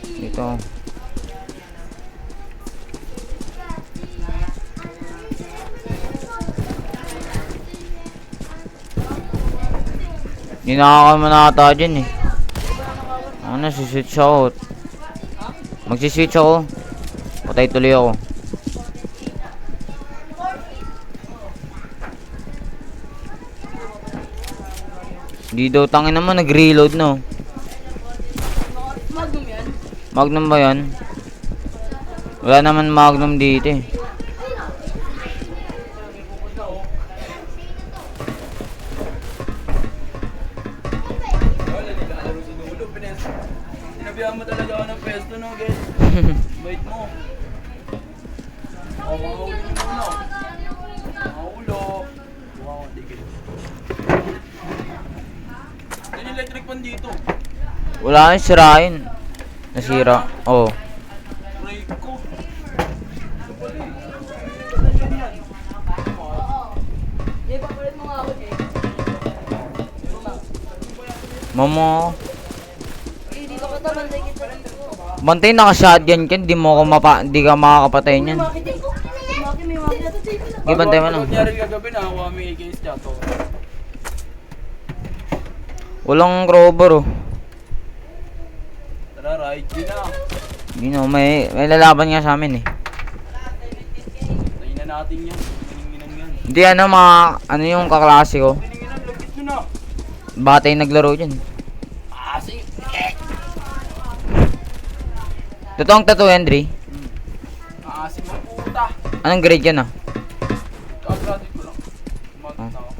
Dito. Hindi nakakama na ata dyan eh. Ano, siswitch ako. Magsiswitch ako. Patay tuloy ako. Hindi daw, tangin naman, nag-reload no. Magnum yan? Magnum ba yan? Wala naman Magnum dito eh. Sinabihan mo talaga ako ng pwesto, no, guys? Bait mo. O, mga ulo mo muna. Mga ulo. Wow, tigil. Yan yung electric pan dito. Wala nang sirain. Nasira. Oo. Break ko. Jay, papalit mo nga ako, Jay. Momo. Dito ka tabantay kita dito. Bantay, naka-shotgun ka. Di ka makakapatay niyan. Maki, Jay. Maki, may maki. Okay, bantay mo lang. Kunyari kagabi na ako may case niya to. Walang crowbar oh. Tara, ride yun na. Hindi no, may lalaban nga sa amin eh. Tayin na natin yan. Gininginan yan. Hindi ano yung kaklase ko. Gininginan, lagkit nyo na. Batay naglaro dyan. Sige. Totoong tattoo, Henry. Asim ang puta. Anong grade yan ah? Kagraduate ko lang. Umagot na ako.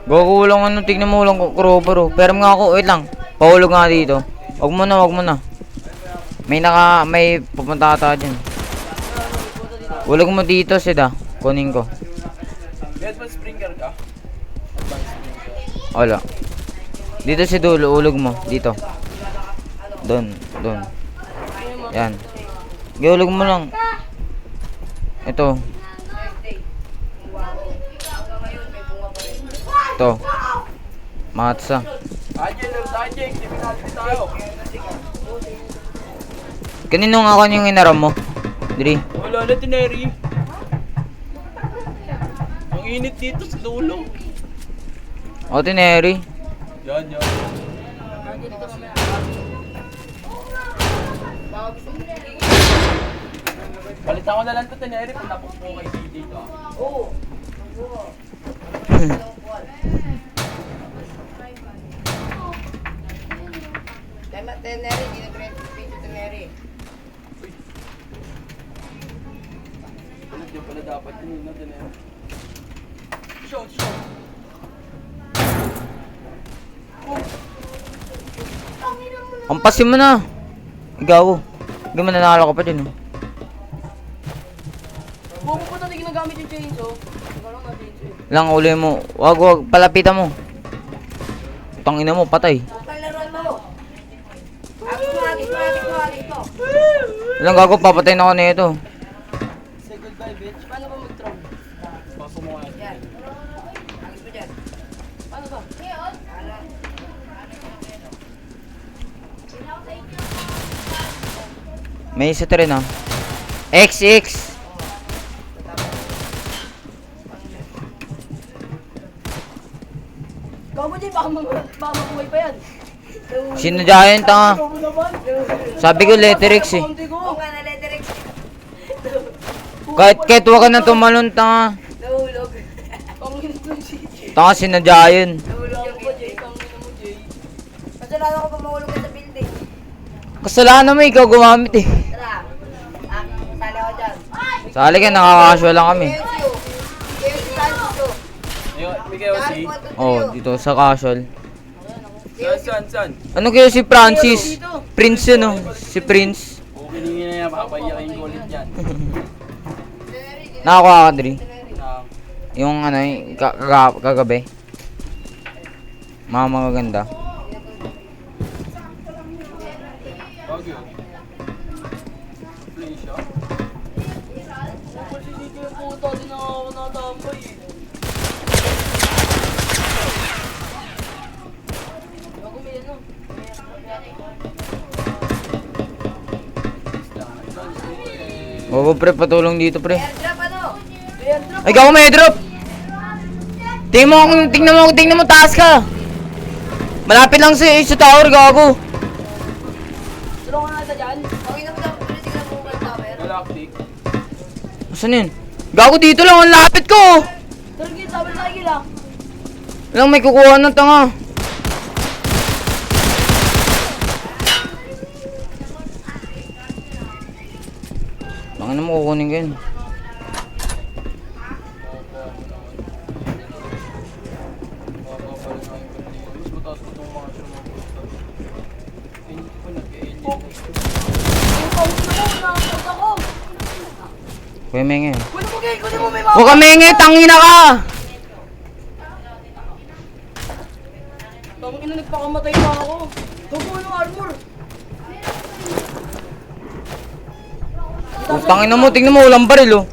Kulang ano, tignan mo lang crowbar oh. Pero nga ako, wait lang. Pahulog nga dito. Wag mo na. May pupunta ata dyan. Hulog mo dito, Sida. Kunin ko. Advance springer ka? Advance springer. Wala. Dito si dulo, hulog mo. Dito. Doon. Yan. Gihulog mo lang. Ito. Ito. Matsa. Ajay, kriminality tayo. Kanino nga ako yung inaram mo? Diri. Wala na, Tineri. Ang init dito sa dulo. O, Tineri. Yan. Balitan ko na lang to, Tineri, pag napos mo kay DJ to. Oo. Tema teneri, hindi nag-ready teneri. Ulit yung pala dapat yun, no, Tineri. Shot. Ampasin mo na. Ikaw. Hindi mo nanalo ka pa din. Buko po natin ginagamit yung chainsaw. Ikaw lang na chainsaw. Lang uli mo. Wag. Palapitan mo. Tangina mo, patay. Paglaruan mo. Ito. Ilang gago, papatay na ako na ito. Say goodbye, bitch. Paano ba mag-throw? Paso mo kaya. Yan. Agis mo dyan. Paano ba? May isa rin ah. XX. Gago dyan, baka mabuhay pa yan. Sinadya yun, tanga. Gago naman. Sabi ko letter X eh. Oo nga na letter X. Kahit wag ka na tumalon, tanga. Nahulog. Panginoon mo, Jay. Tanga, sinadya yun. Nahulog ako pa, Jay. Panginoon mo, Jay. Kasalanan ko pa mahulog ka sa building. Kasalanan mo, ikaw gumamit eh. Tara. Sali ako dyan. Sali ka, nakakaswa lang kami. KFC Francis to. Bigay ko si... Oh, dito sa casual. San? Ano kayo si Francis? Prince yun oh. Si Prince. Okay, hindi na yan. Papayakin ko ulit yan. Nakakuha ka, Dri. Na, Yung ano, kagabi. Mga magaganda. yun? Play siya? Kasi dito yung puta, di na ako natambay eh. Ako may ano? Oo, pre, patulong dito, pre. Airdrop ano? Airdrop. Ay, gago, may drop! Tingnan mo, taas ka! Malapit lang sa tower, gago. Tulungan nga sa dyan. Okay na mo daw. Sige na mo ang tower. Galactic. Saan yun? Gago, dito lang, ang lapit ko! Tulungan yung tower sa lang. Lang, may kukuha ng tanga. Tangin na mo, kukunin ko yun. Mas mataas ko itong mga sumagot. Hindi ko nag-alien. Yung pawin mo, nakakot ako. Kuya Menge. Kunin mo, Gay. Kunin mo, may mga. Huwag ka Menge, tangina ka! Tangin na nagpakamatay na ako. Huwag mo ng armor. Tangin na mo, tingnan mo, walang baril, oh.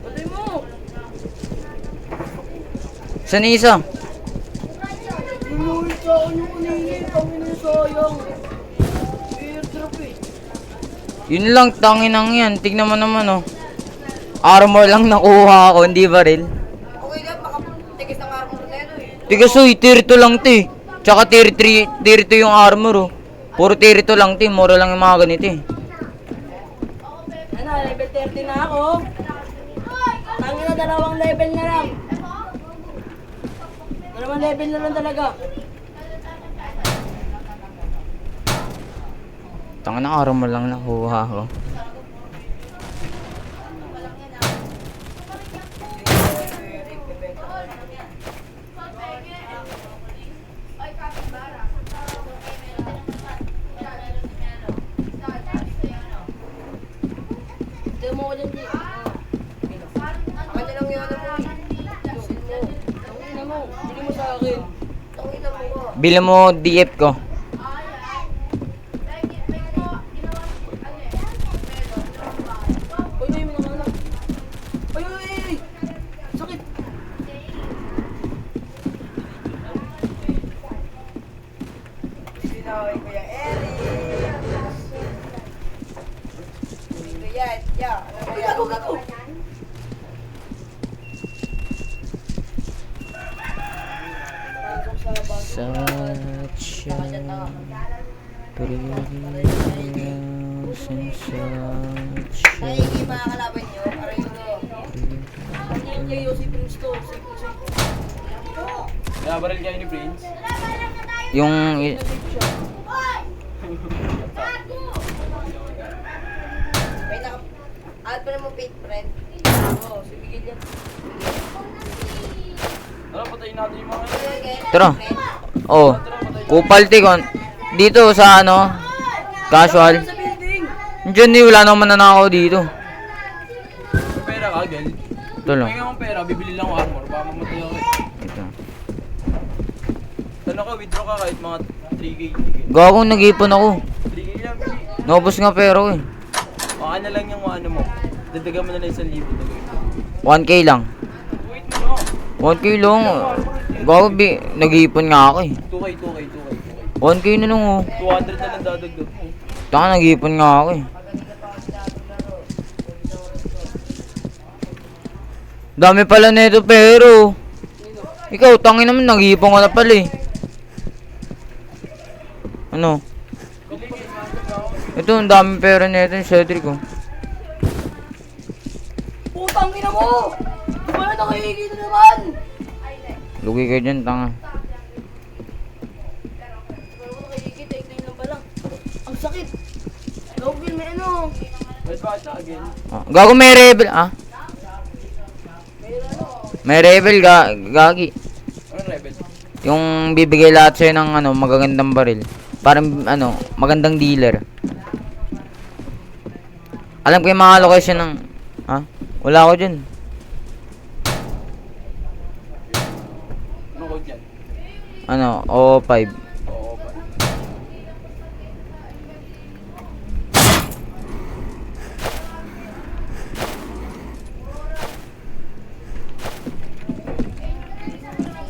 Patay mo. Saan yung isa? Inuwi sa akin yung kanina. Tangin na yung sayang. Airdrop eh. Yun lang, tanginang yan. Tignan mo naman, oh. Armor lang nakuha ako, hindi baril. Okay na, baka tigis ng armor na yun eh. Tigas, uy, tier 2 lang, ti. Tsaka tier 3, tier 2 yung armor, oh. Puro tier 2 lang, ti. Mura lang yung mga ganito, eh. Ano, level 30 na ako. Tangin na, 2 level na lang. 2 level na lang talaga. Tanga na armor lang nakuha ko. Tignan mo ko dyan, G. Ako na lang yung ano mo. Tangin mo. Bili mo sa akin. Tangin mo ko. Bila mo DF ko. Uy, may mga anak. Ay, ay, ay, ay. Sakit. Sinaway ko yung Eric. Kuya, ya. Gago, gago. Such a Ay, hindi mga kalaban nyo. Aray nyo. Ano yung kayo si Prince to? Nabaril kayo ni Prince? yung May naka... Add pa naman fake friend. Oo, si Miguel yan. Tara, patayin natin yung mga Tara. Oh. Kupal ti kon. Dito sa ano? Casual. Sa building! Diyan di wala naman nanakaw dito. May pera ka, Gel. Ito lang. May akong pera, bibili lang ako armor. Baka mamatay ako eh. Ito. Ano ka, withdraw ka kahit mga 3K. Gago, nag-ipon ako. 3K lang, bili. Naubos nga pero eh. Baka na lang yung ano mo. Dagdagan mo na lang 1,000 na gawin. 1k lang. Wait mo no. 1k lang. Gago, nag-ipon nga ako eh. 2K. 1k na lang oh. 200 na lang dadagdag mo. Taka, nag-ipon nga ako eh. Dami pala nito pero. Ikaw, tangin naman, nag-ipon ka na pala eh. Ano? Ito, ang dami pera nito yung Cedric oh. Putang ina mo! Di ba na nakikita naman? Lugi kayo dyan, tanga. Pero ko nakikita, ikling lang pala. Ang sakit! Login, may ano? Wait, bakit siya again? Ah, gago, may rebel ah. May rebel gagi. Ano rebel? Yung bibigay lahat sa'yo ng ano, magagandang baril. Parang ano, magandang dealer. Alam ko yung mga location ng... Ha? Wala ako dyan. Ano code yan? Ano, O5. Oo, ba?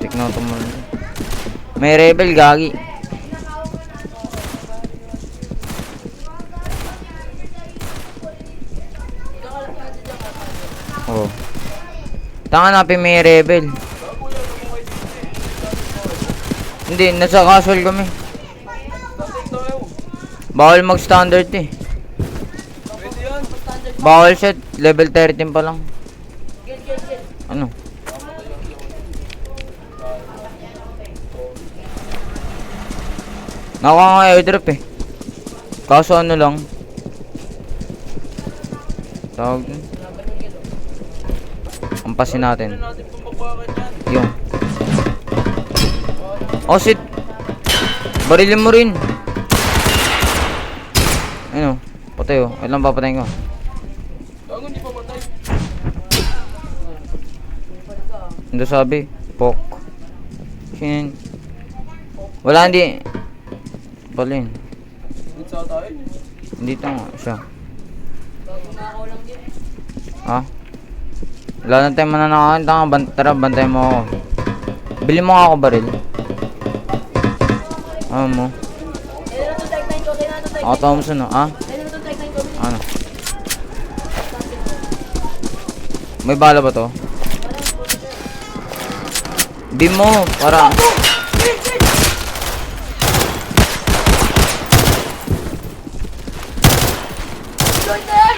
Muntik na tumulan. May rebel, gagi. Oh. Tanga napin may rebel. Hindi, nasa casual kami. Bawal mag-standard eh. Pwede yan. Bawal set, level 13 pa lang. Ano? Nakuha nga airdrop eh. Kaso ano lang. Tawag dun. Ampasin natin. Ano natin pambakbakan yan? Yung. Oh shit. Barilin mo rin. Ano? Patay oh. Ilang papatayin ko. Gago, hindi pa matay. Ano sabi? Pok. Sinin. Wala hindi. Balin. Good sa tayo. Dito nga siya. Bago na ako lang din. Ha? Wala na tayong mananakain. Tara, bantay mo ako. Bili mo nga ako baril. Ano mo? Kailan na itong tag 9 ko? Kailan na itong tag 9 Ako ko? Thompson no? Ha? Kailan na itong tag 9 ko? Ano? May bala ba to? Beam mo para. Jordan!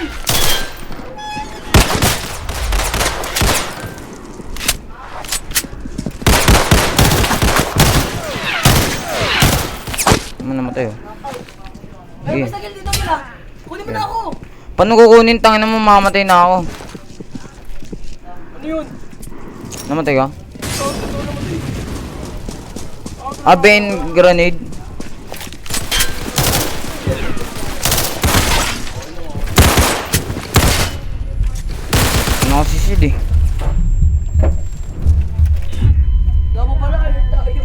Ano namatay oh? Ay, Sige. basta kill dito nila. Kunin mo na ako. Paano kukunin? Tangin na mo, mamamatay na ako. Ano yun? Namatay ka? Ben grenade. Ano kasi sid eh. Dapat pala alert tayo.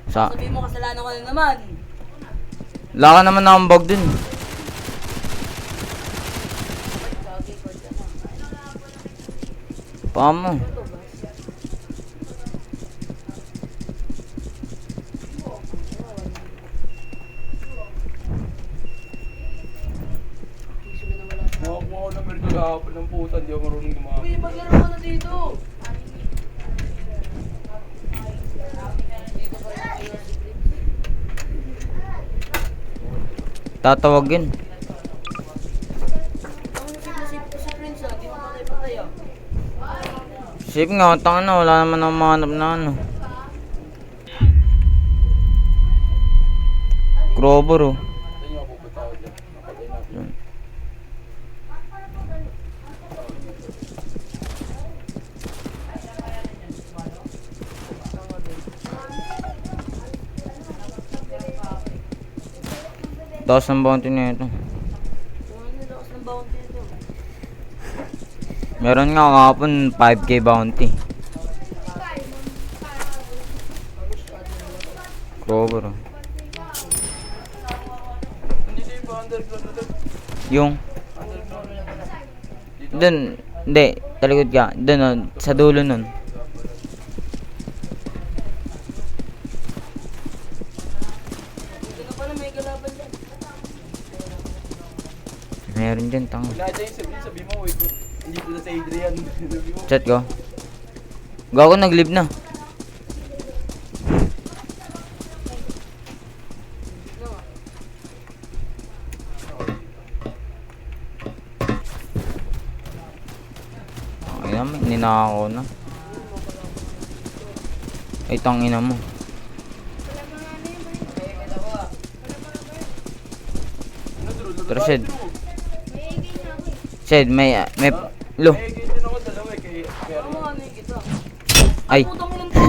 Sabihin mo kasalanan ko na naman. Wala ka naman nakambag dun. Pamo. Nakakuha ko ng merto kahapon ng puta. Hindi ako marunong gumamit. Uy, maglaro ka na dito. Tatawagin. Ang nipid na si Prince ah. Di mo patay-patay ah. Safe nga, tanga na. Wala naman akong mahanap na ano. Grover oh. Saan nyo ako pupunta ako dyan? Napatay natin. Yun. Taas ng bounty na ito. Kung ano lakas ng bounty nito. Meron nga kahapon 5k bounty. Grover oh. Nandito yung pa underground na doon. Yung Underground. Dito. dun, hindi, talikod ka. Dun oh, sa dulo nun. Hindi na pala may kalaban dyan. Meron dyan, tanga. Wala dyan yung sabi mo, wait. Hindi ko na sa Adrian. Sabi mo. Chat ko. Gago nag-live na. Ay naman, ninakaw na. Ay, tangina mo. Pero Shed. Shed, may lo. Eh, ganyan ako dalawa eh. Kay Ano mo ano yung kita? Ay. Putang mo lang to.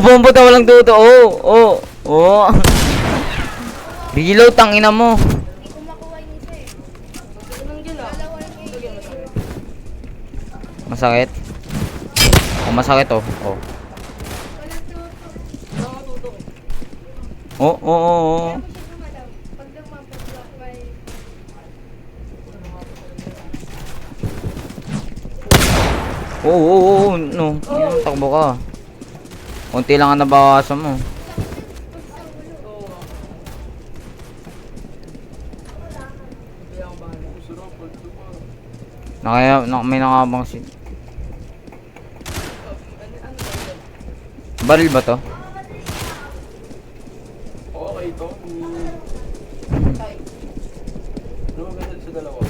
Bombo ta walang tuto. Oh, oh, oh. Reload, tangina mo. Ano nang gila? Lagyan mo tayo. Masakit. Oh, masakit oh. Oh. Wala nga tutok eh. Oh, oh, oh, oh. Oo, no. Ayun, takbo ka. Kunti lang ang nabawasan mo. May nakabang si... Baril ba to? Okay ito. Ano maganda sa dalawa?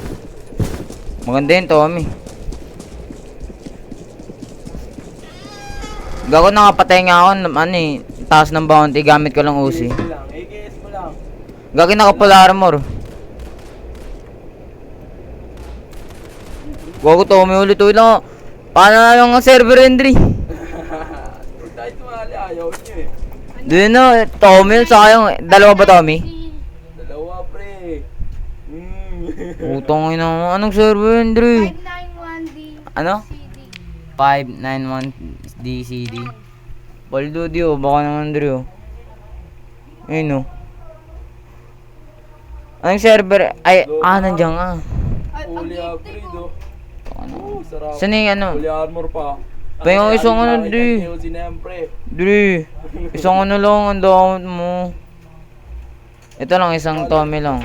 Maganda yun, Tommy. Gago nakapatay nga ako, ano eh, taas ng bounty, gamit ko lang Uzi. AKS mo lang, AKS mo lang. Gagi naka-full armor. Gago Tommy ulit lang. Paano na lang ang server entry? Huwag tayo tumali, ayaw nyo eh. Doon na, Tommy, sayang. Dalawa ba Tommy? Dalawa pre. Utang ina mo. Anong server entry? 591D Ano? CD. 591 DCD. Paldo di oh, baka naman Dre oh. Ayun oh. Anong server? Ay, nandiyan nga. Fully upgrade oh. Sarap. Saan yung ano? Fully armor pa. Pa yung isang ano, Dre. Dre, isang ano lang, ang down mo. Ito lang, isang Tommy lang.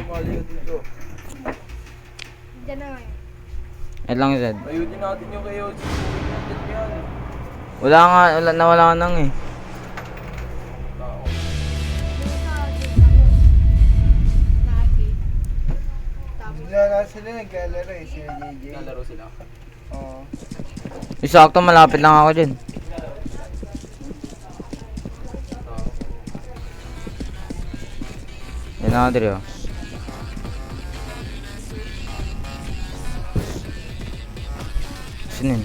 Diyan na ngayon. Ito lang Zed. Ayusin natin yung kayo. Natin yan. Nawala nang eh. Yung sa ano, na-arcade. Tapos, Wala sila nagkalaro eh, si JJ. Nalaro sila. Oo. Isakto, malapit lang ako dyan. Yan na Dre oh. Sinin.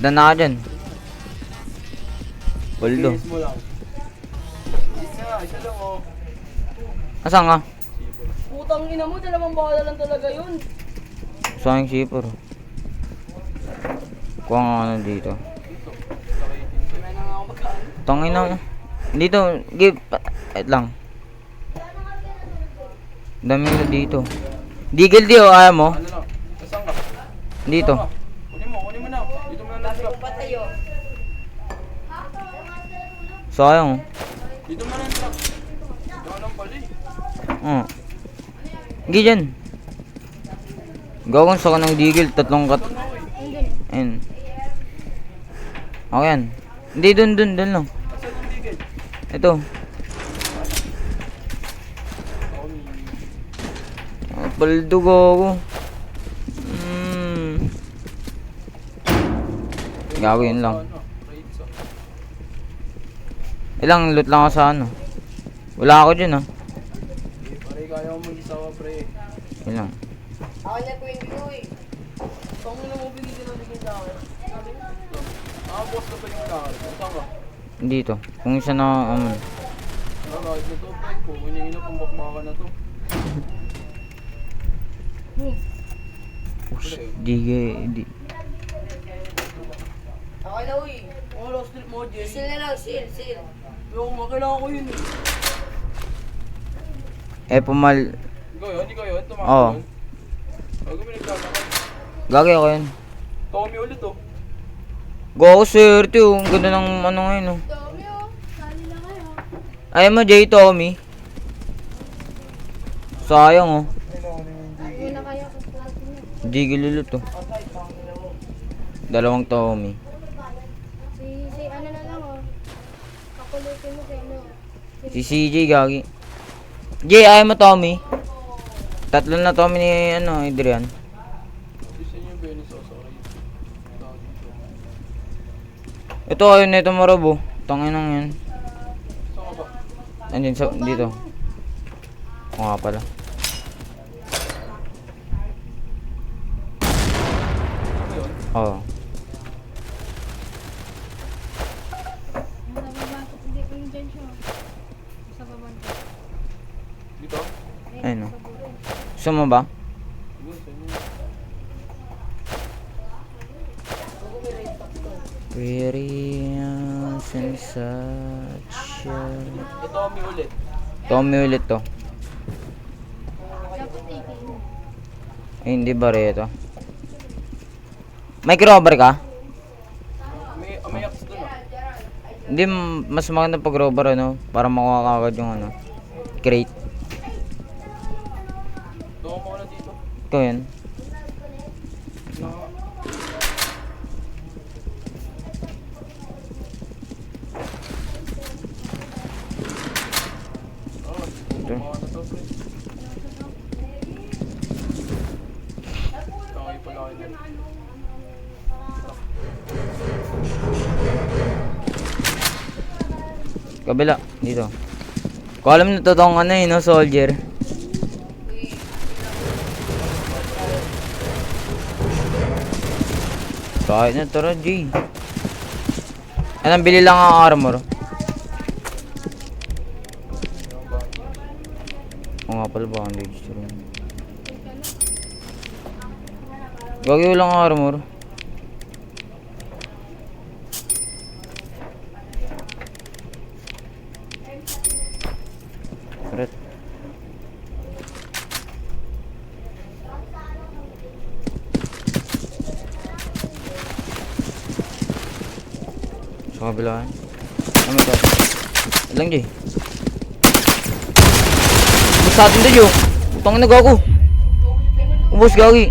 Dan na ka dyan. Paldo. AKS mo lang. Isa lang oh. Asan ka? Putang ina mo, dalawang bala lang talaga yun. Sayang sipor. Kuha nga ano dito. May na nga ako magkaan. Tangin na. Dito, give. Wait lang. Dami na dito. Digil di oh, ayaw mo? Ano lang? Nasaan ka? Dito. Kunin mo na. Dito mo na nasa. Patayo. Sayang. Dito mo na nasa. Dito ka lang pala eh. Oh. Hindi dyan. Gawin sa kanang digil, tatlong kat. andun. Ayun. Okay yan. Hindi, dun lang. Nasaan yung digil? Ito. Paldo gago. Gago yun lang. Ano? Raids oh. Ilang loot lang ako sa ano. Wala ako dyan ah. Pare, kaya mo mag-isa ka pre. Yun lang. Ako na 20 ko eh. Pang ina mo binigyan ng bigyan sa akin. Boss ka pa yung lakad. Nasaan ka? Dito. Kung isa na Nakakit na to, pre. Kukunin na kung bakbaka na to. Di. Ako na uy. Oh, last trip mo, Jay. Seal na lang, seal. Yung kailangan ko yun eh. Pumal. Ikaw yun? Tumakbo Oo. yun? Bago mo nagkakakay. Gagi ako yun. Tommy ulit oh. Gago swerte oh. Ang ganda ng ano ngayon oh. Dami oh. Sali na kayo. Ayaw mo J. Tommy. Sayang oh. Hindi na kaya kung plato niya. Digil ulit oh. Dalawang Tommy. Si ano na lang oh. Kapulutin mo sa ano. Si CJ gagi. J, ayaw mo Tommy? Tatlo na Tommy ni ano, Adrian. Gusto niyo yung Venice oh, sorry. Ito ayun nito marabo. Tangin nang yan. Saan ka ba? Andyan sa dito. Oo nga pala. Oo. Sa baba. Hindi ko yung dyan siya. Sa baba. Dito? Ayun oh. Gusto mo ba? Yun, sa inyo. Sensation. Ito Tommy ulit. Tommy ulit to. Dapat 18. Ay, hindi ba rin ito? May crowbar ka? May apps doon ah. Hindi, mas maganda pag crowbar ano, para makuha ka agad yung ano, crate. Tuwa mo na dito. Ito yan. Na. Tuwa na to, pre. Okay pala kayo yan. Kabila, dito. Kung alam na totoong ano no, soldier. Kahit na tara, G. Anong bili lang ang armor? Oo nga pala, bandage. Gagawin lang ang armor. Red. Sa kabilaan. Ano ito? Ilang Jay? Ubus sa atin dyan, utangin na gago. Ubus gagi.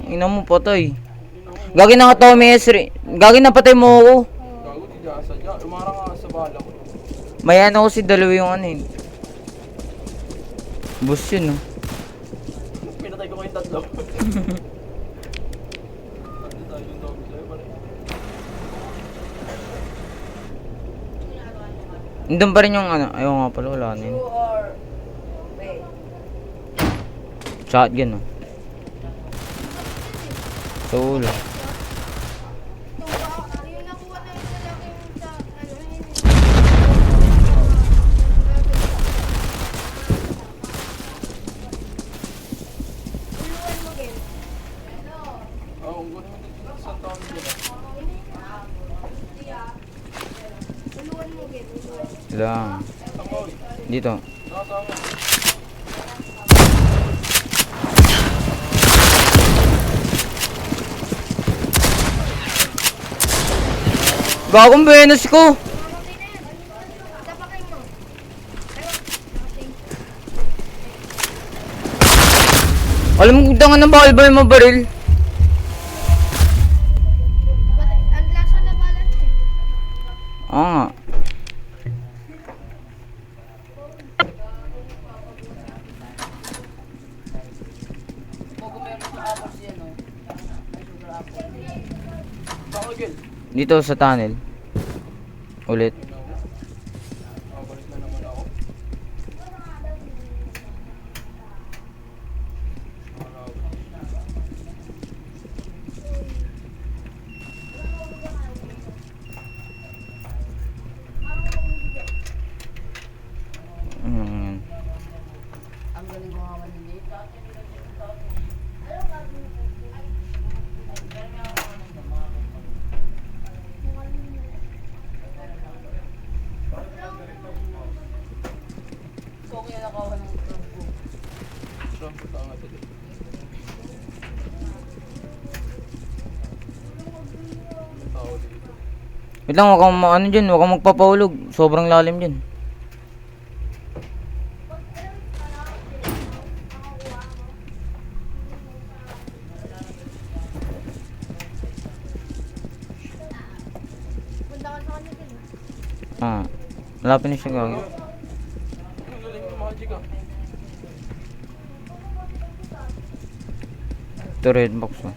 Ang ina mo patay. Gagi na ka Tommy Esri. Gagi na patay mo ako. Gago, di dyan sadya. Umarang nga sa bala ko. May ano kasi dalawa yung ano eh. Bus yun no. Pinatay ko kayong tatlo. Tatlo tayo yung dog sa'yo, pare. Nandun pa rin yung ano. Ayaw nga pala, wala na yun. You are... Wait. Shotgun no. Sa ulo. Yung nakuha na yung lalaki yung sa, ano, Uluan mo, Gil. Oo, ang gano'n mo dito sa taon nila. Uluan mo, Gil. Uluan. Lang. Tamoy. Dito. Nakasama. Gagong Venus ko. Tapakin mo. Alam mo kung tangan ng bakal ba yung mabaril? Ang lasa na bala na eh. Oo nga. Kung meron sa apples yan, no? May sugar apple. Baka, Gil. Dito sa tunnel. Ulit. Balik na naman ako. Ano yan? Ang galing ko nga manilita. Ikaw kaya nakawa ng trump ko. Trump, tama ito dito. May tao dito. Wait lang, huwag kang ano dyan, huwag kang magpapahulog. Sobrang lalim dyan. Punta ka sa kanya, Gil. Ah, malapit na siya gagawin. Ang galing mo, magic ah. Ito red box oh.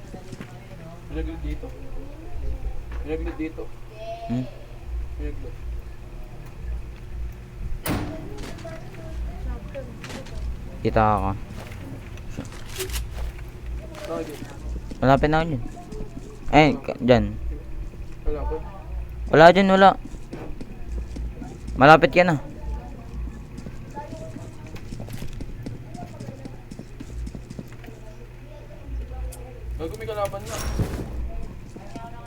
Pinaglit dito. Pinaglit dito. Hmm? Pinaglit. Kita ka. Lagi. Malapit na ako dyan. Dyan. Wala pa. Wala dyan, wala. Malapit ka na. Gago, may kalaban na.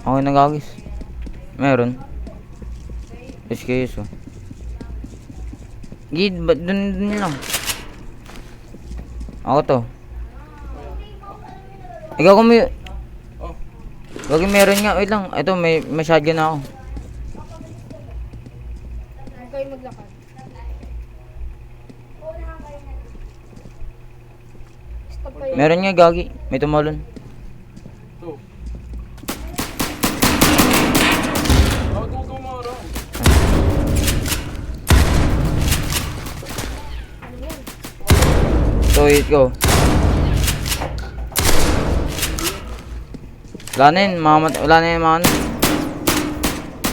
Okay na gagis. Meron. SKS oh. Gid, dun lang. Ako to. Ikaw kung may... Oh. Wag yung meron nga. Wait lang. Ito, may shotgun na ako. Huwag kayo maglakad. Stop kayo. Meron nga, Gagi. May tumalon. Ito. Gago ka mara. Ano yan? So, hit ko. Wala na yun. Wala na yun, mga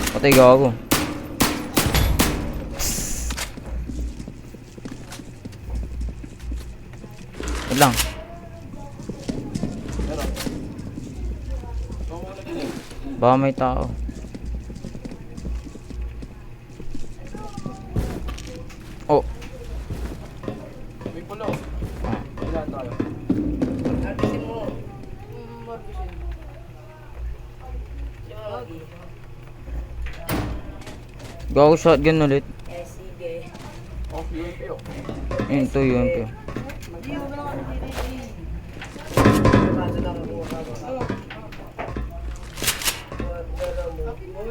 patay gago. Wait lang. Meron. Baka wala din eh. Baka may tao. Oh. May pula oh. Ilan tayo? Harbisin mo. Harbisin. Sige. Gago shotgun ulit. Eh, sige. Oh, UMP oh. Yun to, yun to. Hindi mo lang ako dito. Kaso lang ako.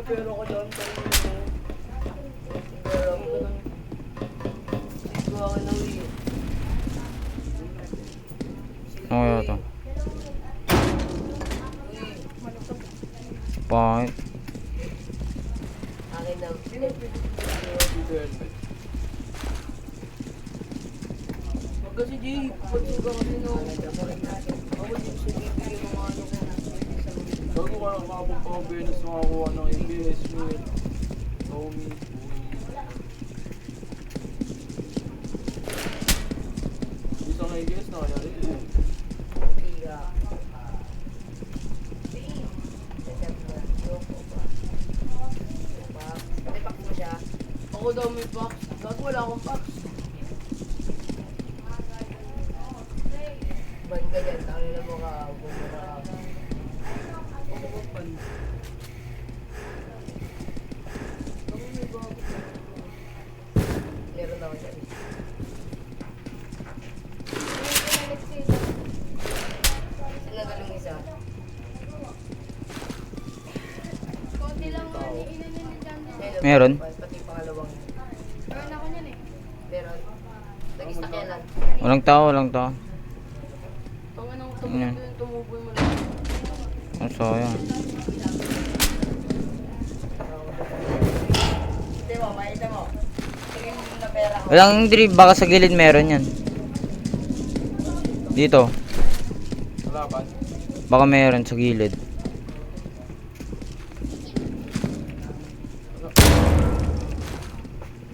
Pero ko doon. Pero mo. Siguro ako na uwi. Ano kaya to? Bakit? Akin na. Dito helmet. Wag kasi Jay, pagsuga kasi no. Ako din sa bibig yung mga ano ko. Gago ka lang makapag pa Venus makakuha ng ABS mo eh. Tommy. Isang ABS na kaya rin. Tiga. May pack mo siya. Ako daw may pack. Gago wala akong pack. Ban ka dyan, tayo na mo ka. Meron ako dyan. Sila ganun isa. Konti lang naman yung inanin ni Jandy. Meron? Pati pangalawang. Meron ako niyan eh. Meron. Nag-stack yan lang. Walang tao, walang tao. Ang anong Yan. tumuboy mo lang. Ang sayang. Hindi mo, makita mo. Tingin mo na pera ko. Walang drip, baka sa gilid meron yan. Dito. Laban. Baka meron sa gilid.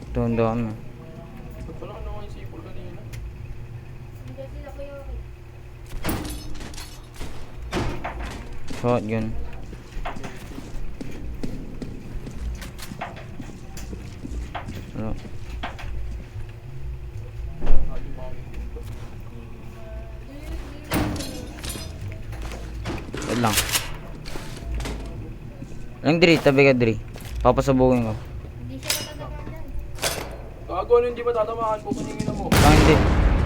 Ito, ang dami. Ba't pala ano yung sipol kanina? Hindi sila kayo. Shotgun. Ano? Sabi mo kami dito. Wait lang. Anong Dri? Tabi ka Dri. Papasabugin ko. Hindi siya natatamaan dyan. Gago ano hindi ba tatamaan po kaningin mo? Ah, hindi.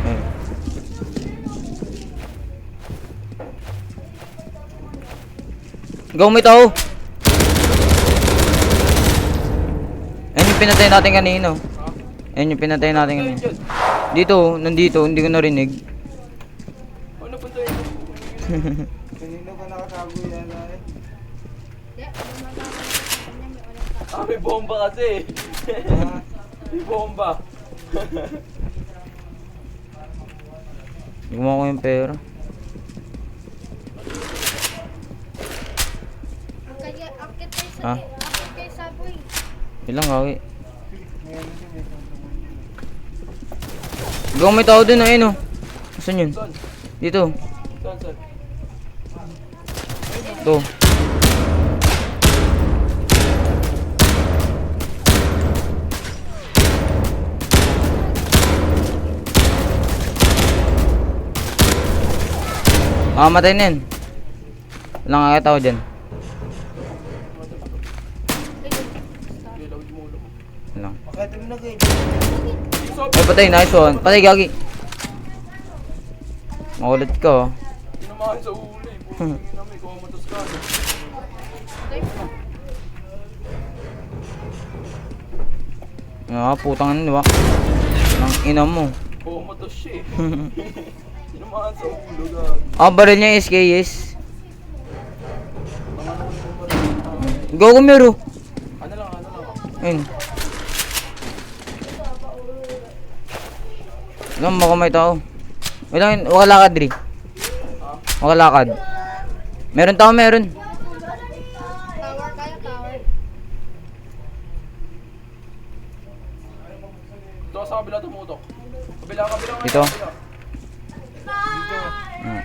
Ayun. Go, may tao! Ayun yung pinatay natin kanino. Ha? Ayun yung pinatay natin Ano kanino. dyan? Dito, nandito, hindi ko narinig. Ano punta yun? Kanino ka nakatago yan ay? Hindi, ano magkakaroon sa kanya, may walang tao. Ah, may bomba kasi. May bomba. Gumawa ko yung pera. Akit kayo Ha? sa akit kayo sa boy. Ilang gawi. Ngayon kasi may tungkol. Gawang may tao dun, ayun oh. Saan yun? Saan? Dito. Saan? Ito. Matay na yan. Walang kakita tao dyan. Ilaw yung ulo mo. Walang. Pakita mo na kayo. Stop! Ay, patay. Nice one. Patay, Gagi. Makulit ka oh. Tinamahan sa ulo eh. Putang ina mo, ikaw ang matas ka. Ah, putang ano, di ba? Nang ina mo. Oo, matas siya eh. Tinamahan sa ulo, gag. Ah, baril niya SKS. Tanga naman yung baril. Go kumiro. Ano lang. Ayun. Alam mo kung may tao. Wait lang, wakalakad Dri. Wakalakad. Meron tao, meron. Tower kaya, tower. Ito sa kabila tumutok. Kabila nga. Dito? kabila. Ah.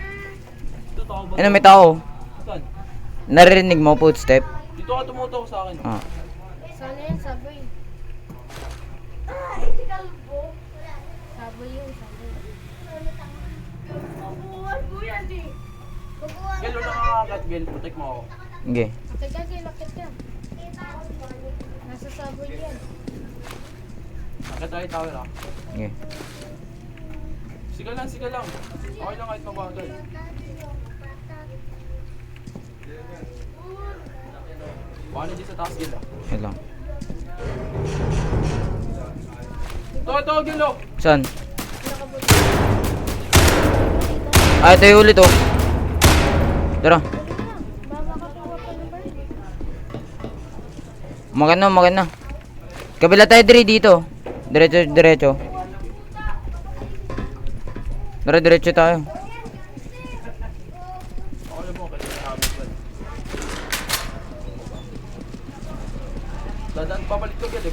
Dito tao ba? Ayun, may tao. Saan? Naririnig mo footstep. Dito ka tumutok sa akin. Ah. Sana yan, saboy. Saboy yun, saboy. Gel, wala nakakagat, Gel. Protect mo ako. Sige. Teka, lakit ka. Nasa saboy yan. Akit tayo tower ah. Sige. Sigal lang. Okay lang kahit mabagal. Paano dyan sa taas, Gel ah? Wait lang. Ito, Gel oh! Saan? Ah, ito yung ulit oh. Tara. Maganda. Kabila tayo Dri dito. Diretso. Diretso tayo. Ako lang mo, kailangan namin ba? Dadaan, babalik ko, Gel.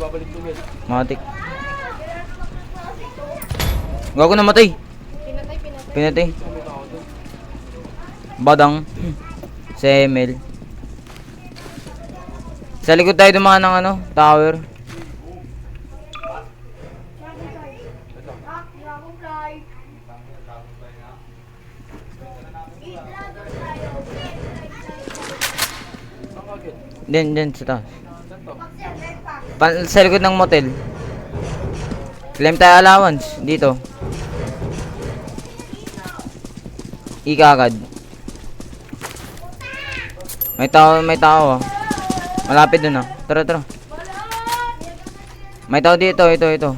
Matik. Gago namatay. Pinatay. May tao doon. Badang. Si Emil. Sa likod tayo dumaan ng ano, tower. Saan ka, Gel? Diyan sa taas. Saan to? Sa likod ng motel. Claim tayo allowance dito. Ikagad. May tao ah. Malapit dun ah. Tara. May tao dito, ito.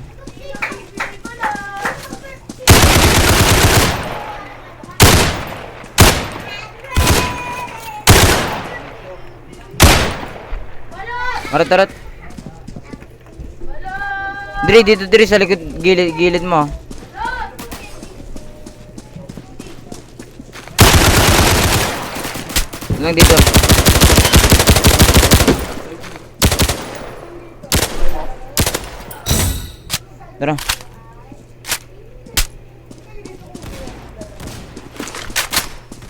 Marat. Diri sa likod gilid mo. Lang dito. Tara.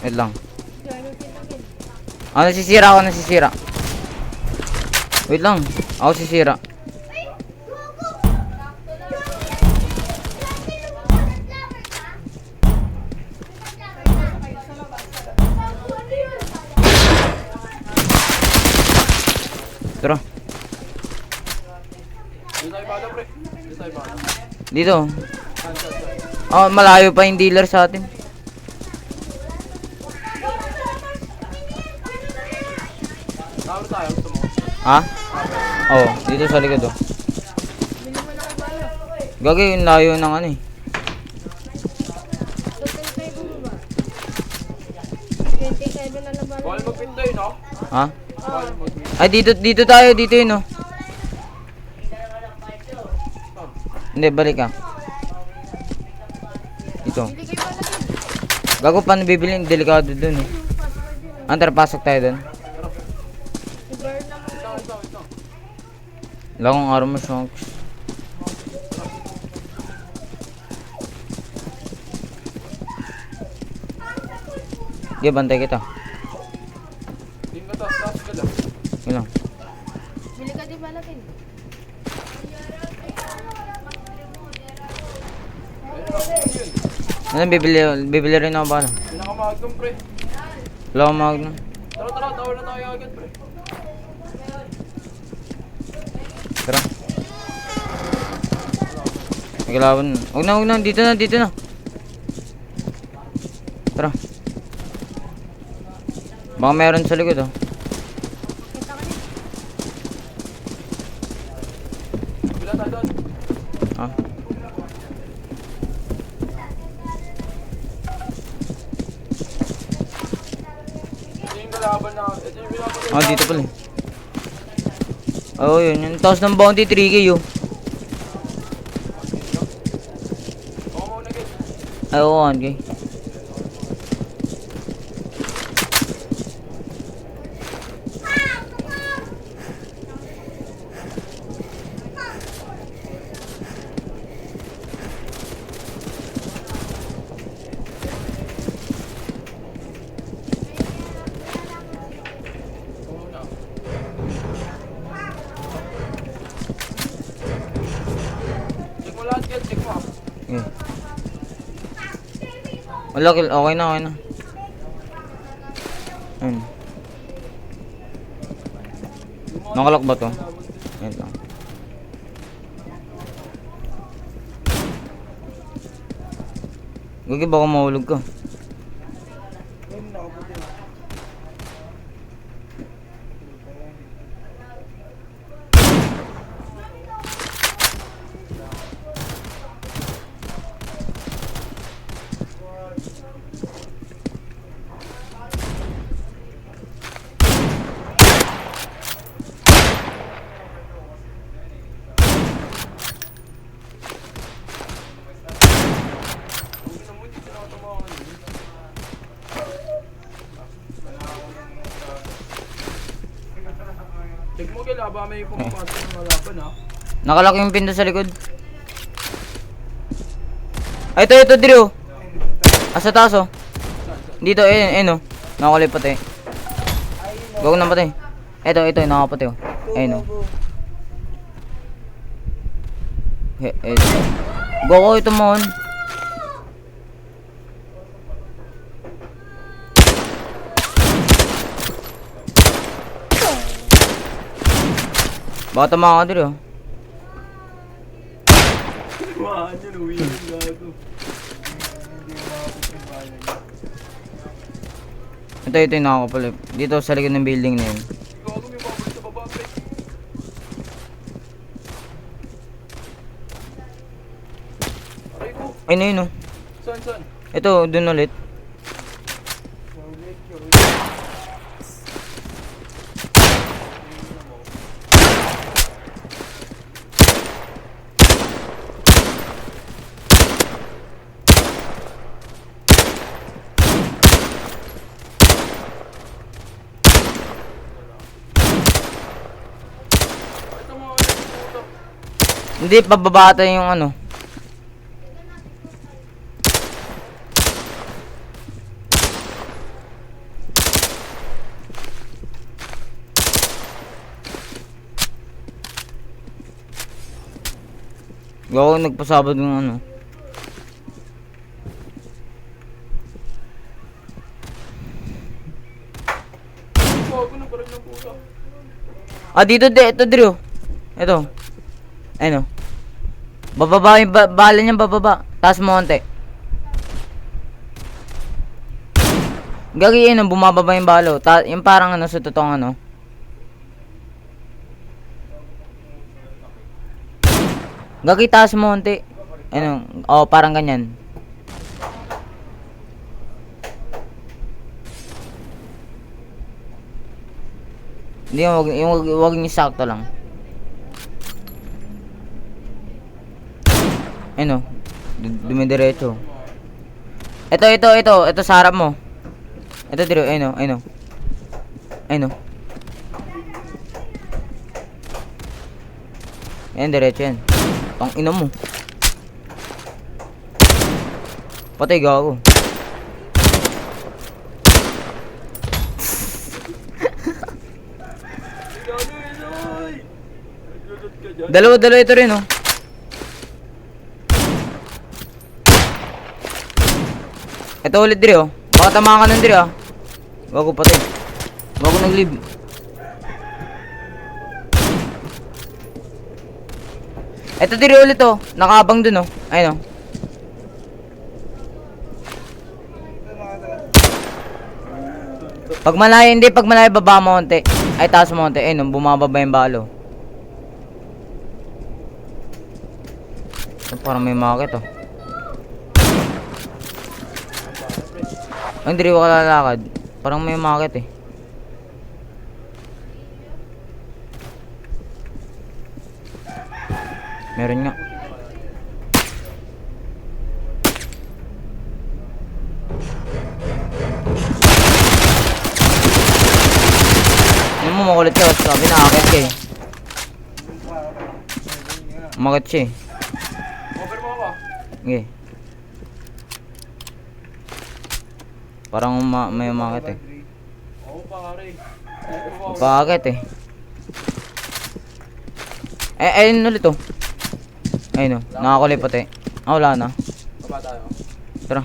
Wait lang. Ako nasisira. Wait lang. Ako sisira. Tara. Dito tayo bala, pre. Dito. Saan? Oh, malayo pa yung dealer sa atin. Tower tayo, gusto mo? Ha? Oh, dito sa likod oh. Gagay yung layo ng ano eh. So, 25 mo ba? 27 na laban. Bawal magpinto yun, no? Ha? Bawal magpinto. Ay, dito tayo, dito yun oh. Hindi, balik ka. Dito. Hindi kayo pala. Gago, paano bibilin? Delikado dun eh. Antar, pasok tayo dun. I-burn lang mo. Ito. Wala akong armor shocks. Sige, bantay kita. Tingin ka taas ka lang. Yun lang. Bili ka di ba natin? Ano, bibili rin ako bala. Pinakamahagam, pre. Wala akong mag na. Tara, tower na tayo agad, pre. Tara. Naglaban. Huwag na, dito na. Tara. Baka meron sa likod oh. Kita ka na. Bila tayo doon. Ah. Ito yung kalaban na. Ito yung pinapatay. Ah, dito pala eh. Oo, yun. Yung taas ng bounty, 3K yun. Oo, muna guys. Ay, oo, 1K. Check mo lahat guys, check mo. Okay. Wala, okay na, okay na. Ayun. Nakalak ba to? Ayun lang. Gagi, baka mahulog ka. Ayun, nakaputi. Check mo kaya ba may pumapasok ng malaban ha? Nakalak yung pinto sa likod. Ay, ito, Drew. Asa taas, oh. Dito, ayun, oh. Nakakulipat eh. Gawag na patay. Ito, nakapatay, oh. Ayun, oh. Go ko, ito mo, on. Baka tama ka, Drew. Tumaan yun, uwi yung gago. Hindi ko makapit yung bala niya. Ito yung nakakapalip. Dito sa likod ng building na yun. Gago, may babalik sa baba, pre. Aray ko. Ay, na yun, oh. Saan? Ito, dun ulit. Ulit, ulit. Ito mga puto. Hindi, pababata yung ano. Gawa nagpasabad ng ano. Gago na parang ng puto. Ah, dito, ito, Drew. Ito. Ano? Bababa yung bala niyan, bababa. Taas mo konti. Gagi yun, bumababa yung balo. Yung parang ano, sa totoong ano. Gagi, taas mo konti. Ano, oh, parang ganyan. Hindi, wag niyo sakto lang. Ano? Dumidiretso. Ito sa harap mo. Ito dire, ano. Ayan, diretso yan. Tang ina mo. Patay gago. Gago yun, oy! Naglulot ka dyan. Dalawa ito rin, oh. Ito ulit dire, oh. Baka tamaan ka nun dire, ah. Bago patay. Bago nag-leave. Ito dire ulit, oh. Nakaabang dun, oh. Ayun, oh. Ito, nakataas. Pag malayo, hindi. Pag malayo, baba mo konti. Ay, taas mo konti. Ayun, bumababa yung balo. Parang may market, oh. Ay, hindi rin ako lalakad. Parang may market, eh. Meron nga. Ano mo makulit ka? Sabi na akit ka, eh. Umakit siya, eh. Over mo ako. Sige. Parang may umakit, eh. Oo, pare. Over mo ako. Bakit, eh? Ayun ulit, oh. Ayun, oh. Nakakulay pati. Ah, wala na. Baba tayo. Tara.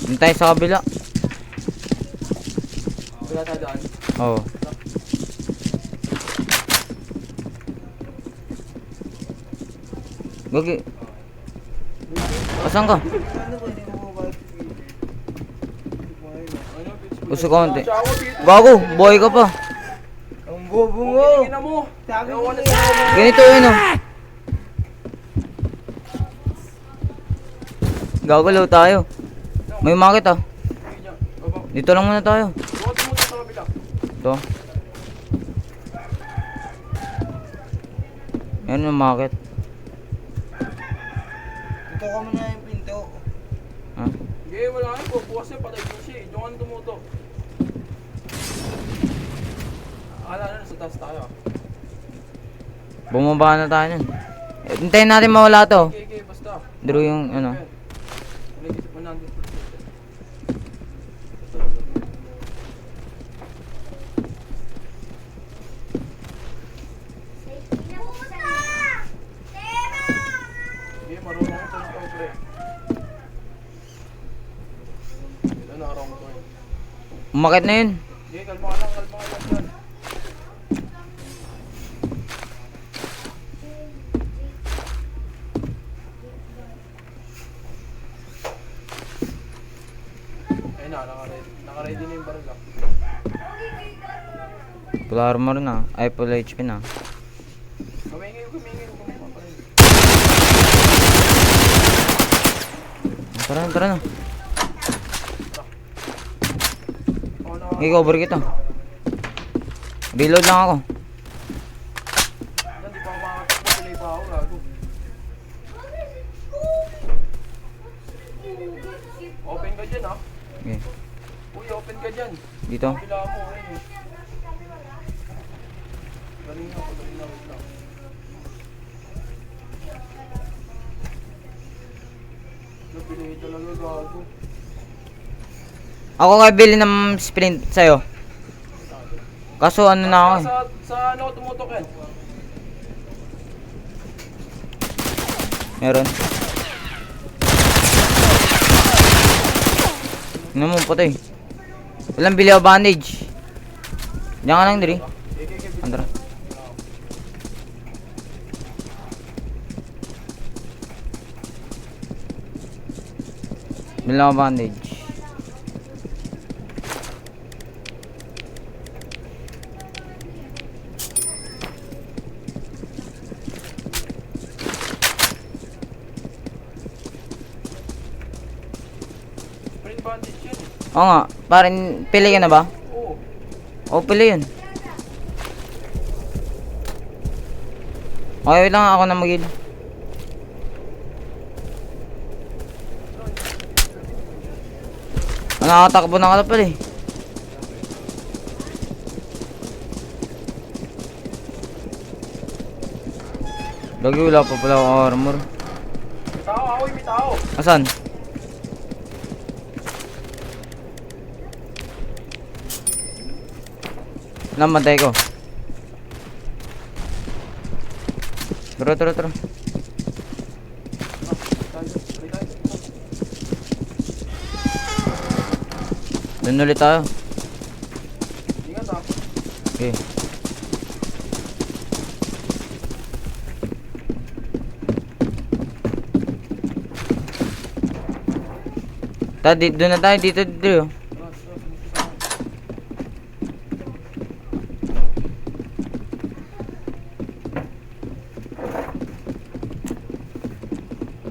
Hintay sa kabila. Wala tayo daan. Oo. Gagi. Asan ka? Ano ba, hindi mo ba? Ano, bitch? Gusto ko konti. Siya ako dito. Gago, boy ka pa. Ang bobo mo! Tingnan mo. Sabi Ewan mo na na sa'yo. Ganito yun, oh. Gagalaw tayo. May market, ah. Baba. Dito lang muna tayo. Buhat mo sa kabila. Ito. Yan yung market. Ito ka muna yung pinto. Ha? Sige, wala nga. Bukas yan. Patay ko siya. Diyan ka na tumuto. Akala na nasa taas tayo. Bumaba na tayo nun. Hintayin natin mawala to. Okay, okay. Basta. Draw yung ano. Nag-isip mo 100%. Sige, marunong ko ito ng pre. Ilan na araw mo to eh. Umakit na yun. Sige, kalma ka lang dyan. Ayun na, naka-ready na yung baril ah. Full armor na. Ay, full HP na. Kumingin pa rin. Tara na, tara na. Oo na. I-cover kita. Reload lang ako. Yan, di pa ako makakatakbo. Pilay pa ako, gago. Open ka dyan ah. Okay. Uy, open ka dyan. Dito. Pila mo, ayun eh. Galing na, wait lang. Napili talaga, gago. Ako kaya bili ng sprint sa'yo. Kaso ano na ako, eh. Sa ano tumutok yan? Meron. Ano mo, patay. Walang bili ako bandage. Diyan ka lang, Diri. Andra. Bili ako bandage. Print bandage yan eh. Oo nga, parang pili ka na ba? Oo. Oo, pili yun. Okay lang ako na mag-heal. Nakakatakbo na ka na pala eh. Lagi wala pa pala akong armor. May tao, ako'y may tao. Asan? Namantay ko. Tara, tara, tara. Doon ulit tayo. Ingat ah. Okay. Doon na tayo, dito, Drew.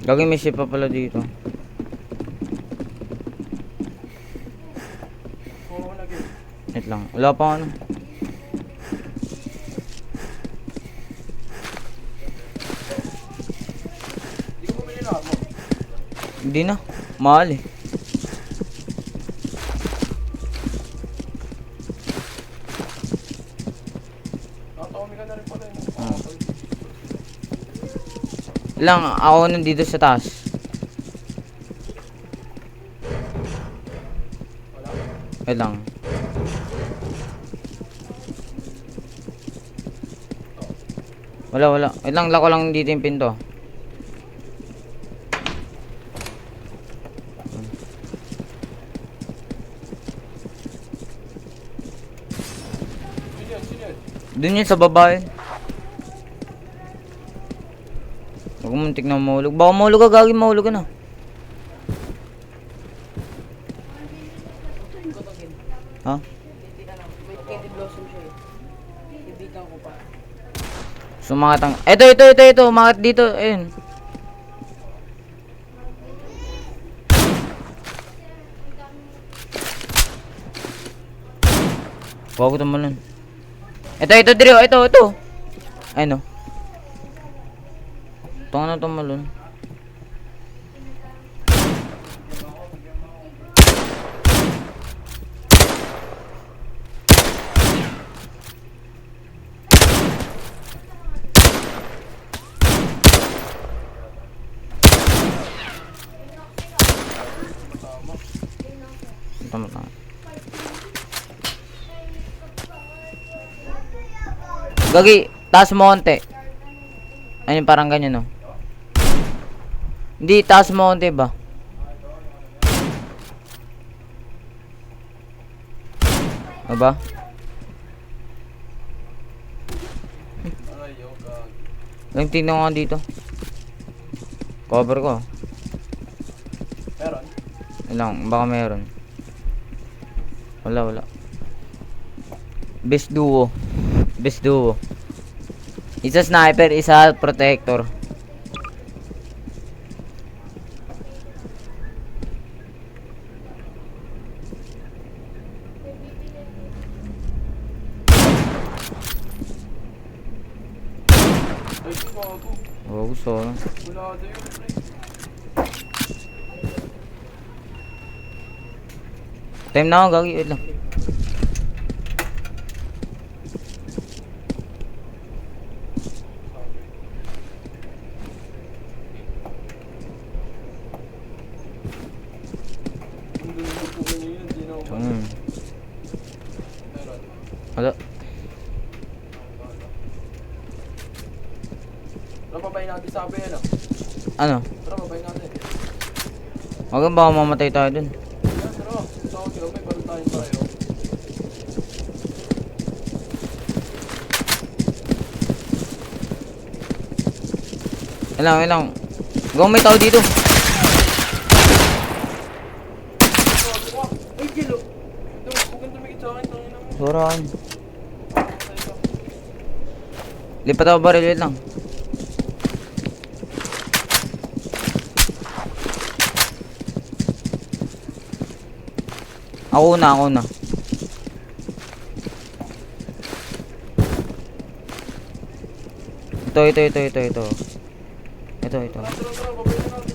Gagawin may ship pa pala dito. Oo, nag-game. Wait lang. Wala pa ano. Hindi ko bumili na mo. Hindi na. Mahal eh. Nakatawami ka na rin pala. Lang, ako nandito sa taas. Wait lang. Wala. Wait lang, lako lang dito yung pinto. Sino yan? Doon yun sa baba yun. Huwag muntik na mahulog. Baka mahulog ka, gagi mahulog ka na. Ha? May candy blossom siya eh. Ibigan ko pa. Sumangat ang... Ito. Umangat dito. Ayun. Bago tumalon. Ito, Drio. Ito. Ayun o. Tunga na tumalon. Tama. Gagi, taas mo konti. Ayun, parang ganyan, no? Hindi, taas mo konti ba? Aba? Ay, oh, God. Lang tingnan ko nga dito. Cover ko. Meron? Lang, baka meron. Wala. Best duo. Isa sniper, isa protector. Ay, bago. Oh, gusto ko. Wala na yun, pre. Time na ako, gagi. Wait lang. Ang dulo po kanina, hindi na ako. Meron. Wala. Tara, babayin natin sabi yan, ah. Ano? Tara, babayin natin. Wag kang baka mamatay tayo dun. Yan, tara. Tawag yun, may baril tayo tayo. Wait lang. Gawang may tao dito. Ay, gilo. Huwag kang tumikit sa akin, tangin mo. Sorahan. Patay ka. Lipat ako baril, wait lang. Ako na. Ito. Tara, babayin na natin.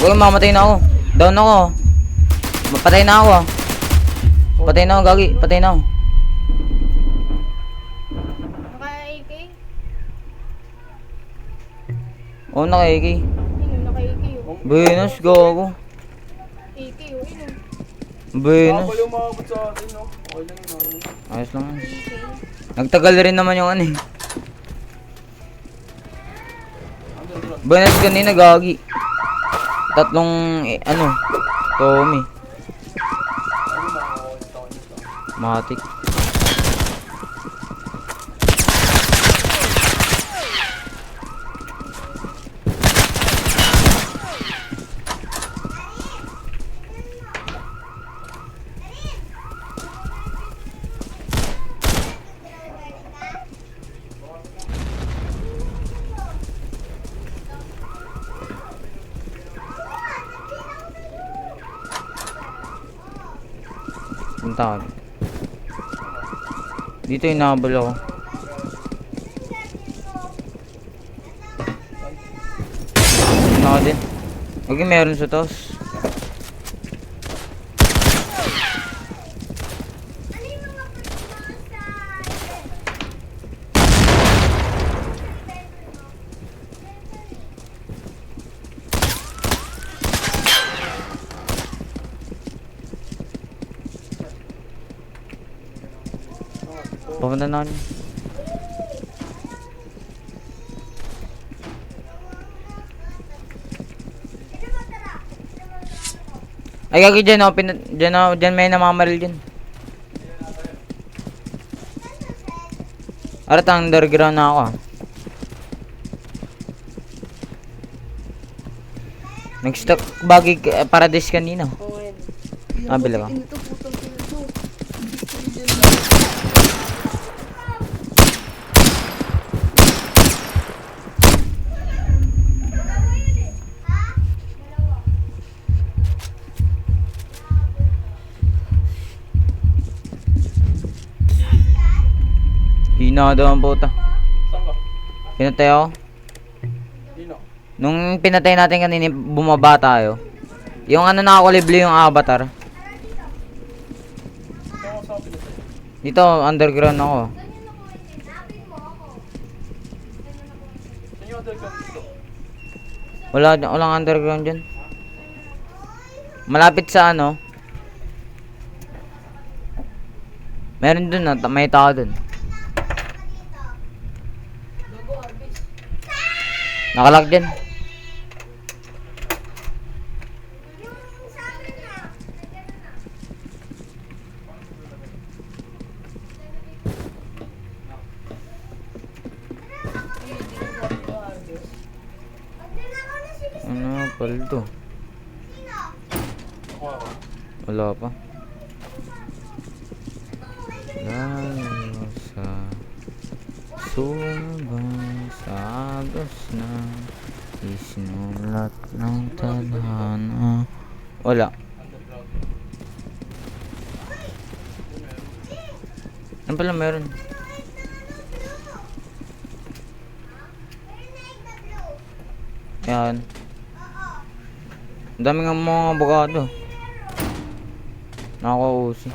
Uy, mamatay na ako. Down ako. Patay na ako. Patay na ako, gagi. Patay na ako. Naka-AK? Oo, naka-AK. Yun, naka-AK yun. Venus, gago. AK yun, yun. Venus. Baka yung makabot sa atin, no? Okay lang yun, okay lang. Ayos lang yan. AK. Nagtagal rin naman yung ano eh. Andun. Venus kanina, gagi. Tatlong, Tommy. Ayun, makakawin taon nito. Matik. punta ka. Dito inahabol ako. Ako din. Huwag yung meron sa taos. Papunta na ako. Ay, gagi dyan ako, dyan may namamaril dyan. Arat, underground na ako ah. Nag-stock bagi paradise kanina. Oo, ngayon. Bila ka. Ito, putang ina to. Hina daw ang puta. Saan ka? Pinatay ako. Dino. Nung pinatay natin kanina, bumaba tayo. Yung ano nakakulibli yung avatar. Saan ka sa pinatay? Dito, underground ako. Saan yung underground dito? Walang underground dyan. Malapit sa ano. Meron dun na, may tao dun. Nakalag dyan. Ano, paldo. Ako ako. Wala pa. Lalo sa sumabang sa agos na isinulat ng tadhana. Wala. Ano pala meron? Yan. Ang dami nga mga abogado. Nakaka-usi.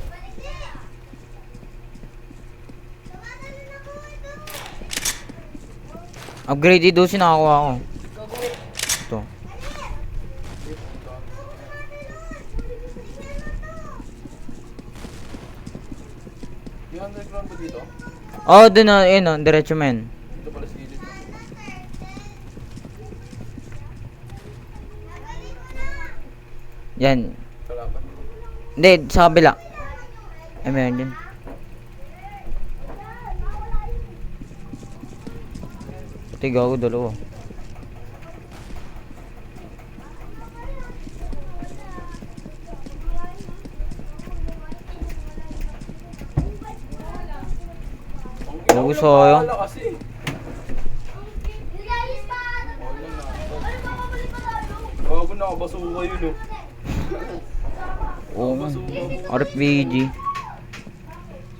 Upgraded dosi nakakuha ako. Ito. Yung underground ba dito? Oh, dun na, yun o, diretso men. Dito pala sa gilid. Yan. Kalaban. Hindi, sa kabila. Ay, meron din. Tiga ako, dalawa. Ang Gusto ko yun. bahala kasi. Bago nakabasuka yun oh. Oo nga. RPG.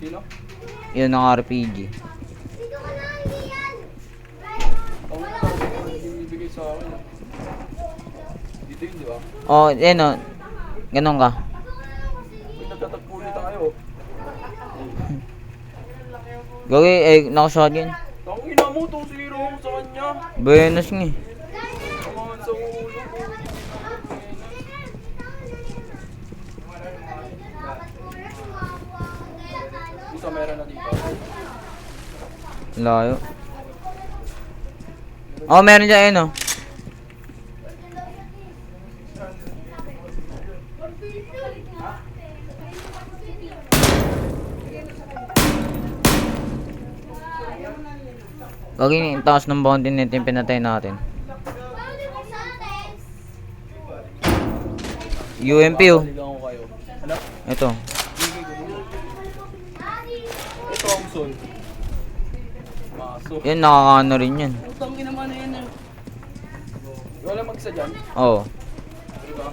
Sino? Yun ang RPG. Ang ibigay sa akin ah. Dito yun di ba? Oh, yun o. Ganon ka. May nagtatagpo ulit tayo. Gagi, eh, naka-shotgun. Tangina mo tong zero mo sa kanya. Buenos nga eh. Kamangan sa ulo. Isa meron na dito. Layo. Oh, meron dyan, ayun o. Gagi, yung taas ng bounty nito yung pinatay natin. UMP oh. Ligang ko kayo. Ano? Ito. Bigay ko muna. Ito ang son. Maso. Yan, nakakano rin yan. Putang ina naman na yan eh. Wala mag-isa dyan. Oo. Diba?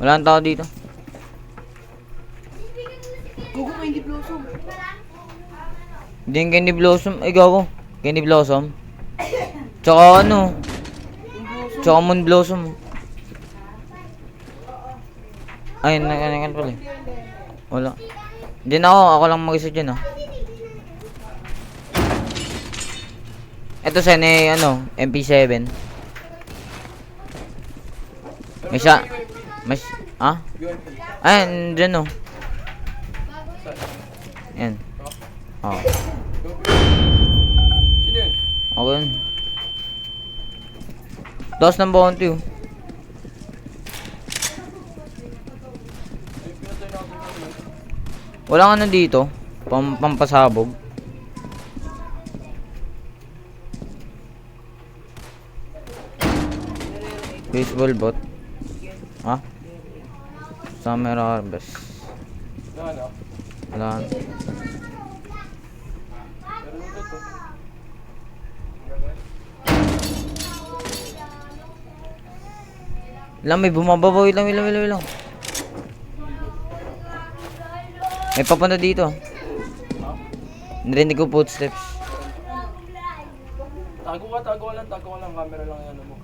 Wala ang tao dito. Gugu, Candy Blossom. Hindi yung Candy Blossom. Ay, gago. Candy Blossom. Tsaka ano? Tsaka Moon Blossom. Ay, nakakangan pala eh. Wala. Hindi na ako lang mag-isa dyan ah. Ito sa ano, MP7. May siya. Mas, ah? Ay, dyan oh. Yan. Oo. Sino yun? Ako yun. Taas ng bounty oh. Ay, pinatay natin yun. Walang ano dito. Pampasabog. Baseball bot. Ha? Summer harvest. Yan ah. Wala. Pero ito. Lang may bumababaw. Ilang. May papunta dito. Narinig ko footsteps. Tago ka lang. Camera lang yan mo.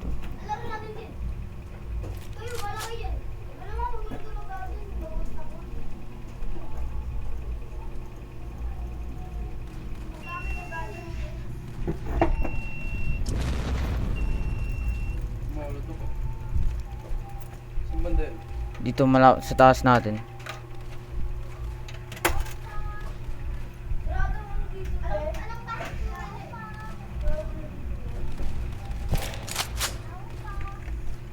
Molotov eh. Saan banda yun? Dito sa taas natin.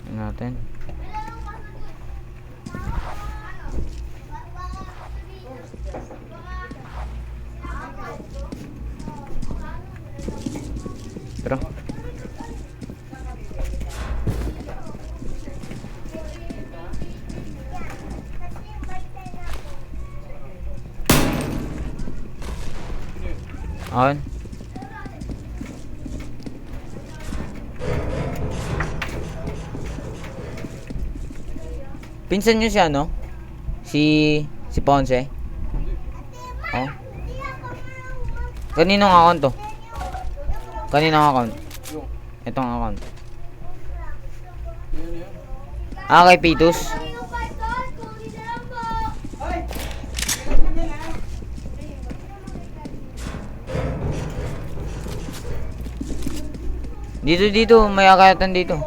Tingnan natin. Pero akin. Pinsan nyo siya, no? Si Ponce? Oh. Kaninong account to? Kaninong account? Yung. Itong account. Yan. Ah, kay Pitus. Dito, may akayatan dito.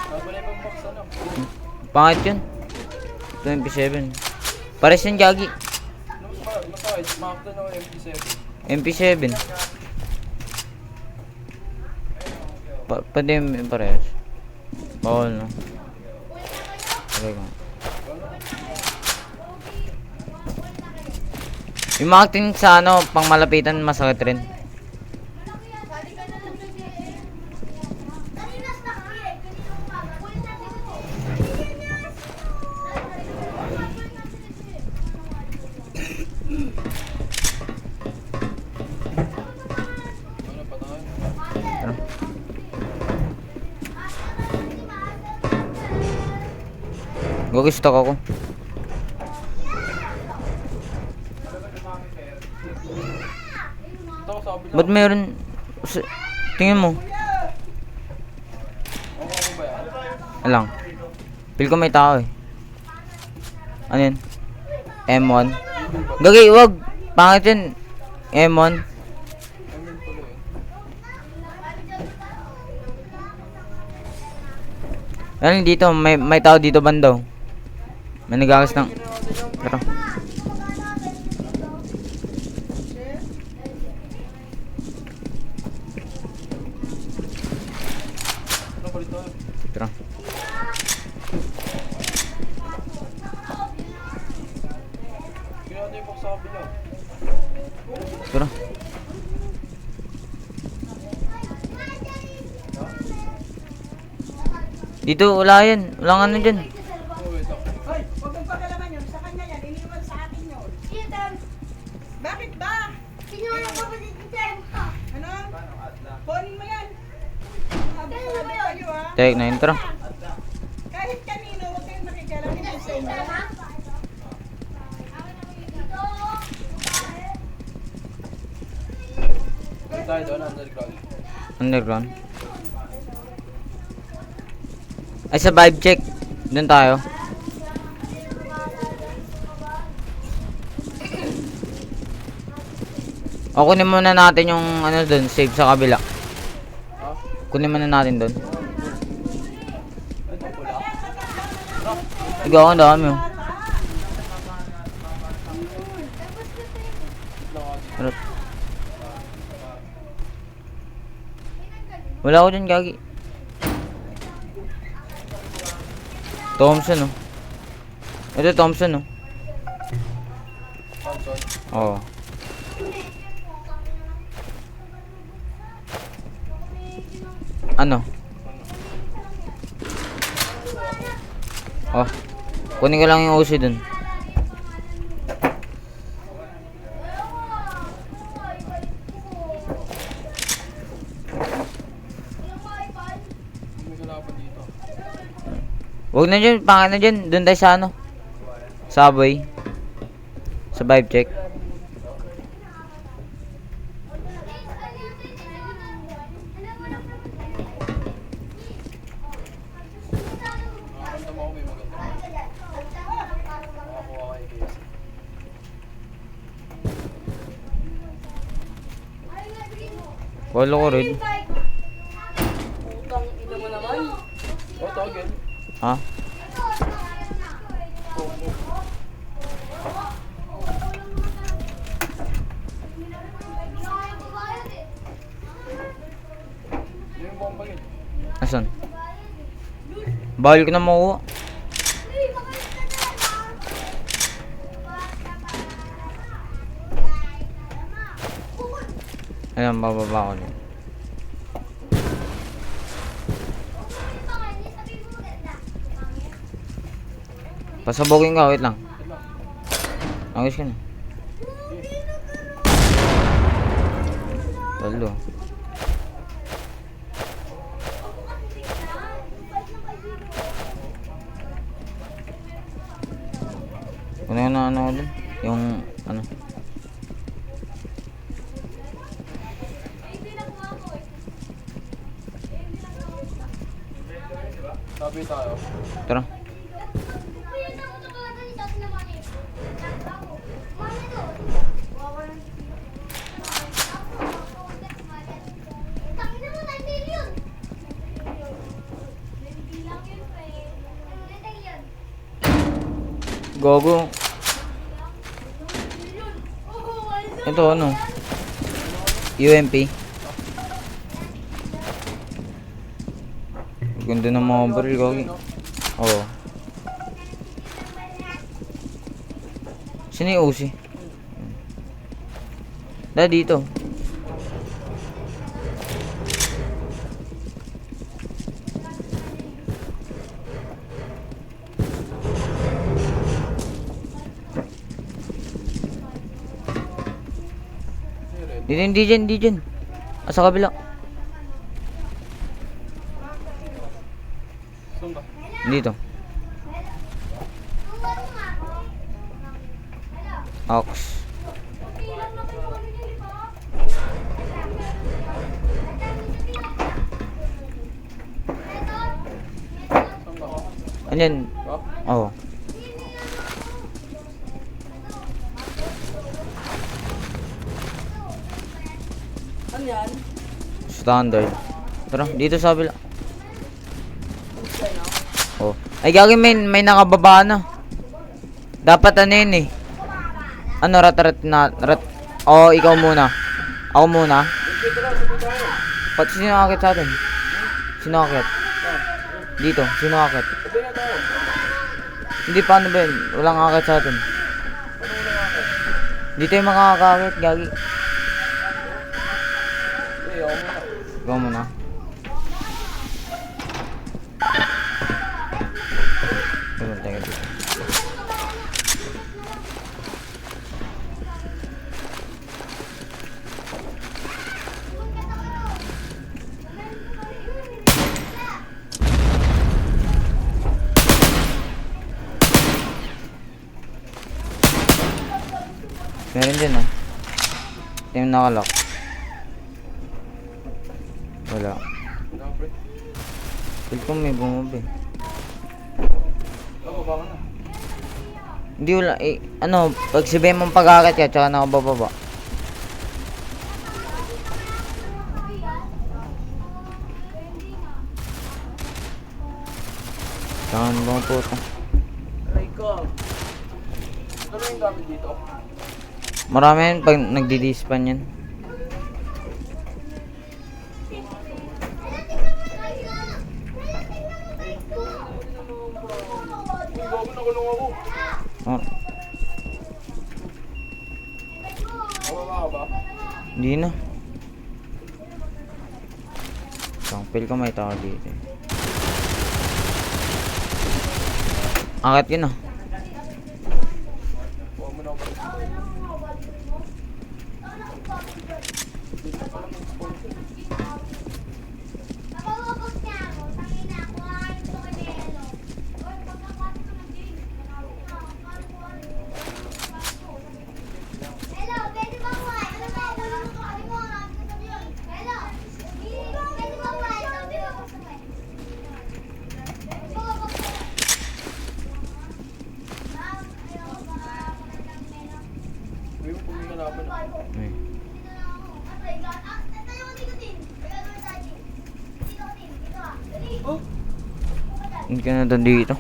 Nabalay pang box ano. Pangit yun. 27. Pares yung Jagi. Masakit. Makakita na ako MP7. MP7. Pwede yung parehas. Bawal, no? Okay ko. Yung mga acting sa ano, pang malapitan, masakit rin. Ano pa tayo? Ano? Gag-stock ako. Ito ko sa kabila. Ba't meron... Tingin mo. Ako ba yan? Alang. Feel ko may tao eh. Ano yun? M1. Gagay, wag. Pangit yun. M1. Emin pala eh. Ano dito? May tao dito bandaw. May nagagas ng... Pero. sa kabila. Tara. Dito, wala yan. Walang ano dyan. Oh, wait lang. Hoy, huwag mong pagalaman yun. Sa kanya yan. Iniwan sa akin yun. Bakit ba? Ano? Kunin mo yan. Sabi kayo ha. Tek na yun, tara. Kahit kanino, huwag kayong makikialam. Hindi sa inyo. Doon tayo doon, underground. Underground. Ay, sa vibe check. Doon tayo. O, kunin muna natin yung ano doon, save sa kabila. Ha? Kunin muna natin doon. Ito pula. Ikaw, ang dami oh. Harap. Wala ko dyan, gagi. Thompson oh. Ito Thompson oh. Thompson. Oo. Ano? Oh. Kunin ko lang yung OC dun. May kalaban dito. Huwag na dyan, pangit na dyan. Doon tayo sa ano? Subway. Sa vibe check. Nakakanta mo ako may maganda. Makakuha kay Bes. Follow ko rin. Putang ina mo naman. Oh, togel. Ha? Yung bomba yun. Asan? Bawal ko na makuha. Ayan, bababa ko din. Pasabugin ka, wait lang. Langis ka na. Lalo. Ano yung ano ko dun? Yung ano? Sabi tayo. Tara. Gogo. Ito ano? UMP. Ganda ng mga baril, gogi. Oo. Sino yung Uzi? Dito. Di dyan. Ah, sa kabila. Saan ba? Dito. Ox. Saan ba ako? Ano yan? Oh? Oo. Ano yan? Standard. Tara, dito sa kabila. Oh. Ay, gagawin may nakababa na. Dapat ano yun eh. Ano, rat. Oh, ikaw muna. Ako muna. Pati sino akit sa atin? Sino akit? Dito, sino akit? Sabi na tayo. Hindi, paano ba yun? Walang akit sa atin. Ano na akit? Dito yung makakakit, gagi. Eh, ako muna. Ikaw muna. Teka dito. Meron dyan ah. Ito yung nakalock. Wala. Ano, pre? Feel ko may bumaba eh. Ako, baka na. Hindi wala eh. Ano, pag sabihin mong pag-akit ka, tsaka nakabababa. Saan ba ang puta? Aray ka. Ano yung gamit dito? Marami yan pag nagdi-dispan yan. Uy, bago nakulong ako. Oh, Mababa ka ba? hindi na. Saan, feel ko may tao dito eh. Akit yun ah. Huwag mo na ako. Uy, mo pumili ka na ako na. Ay. Hindi ka na doon dito.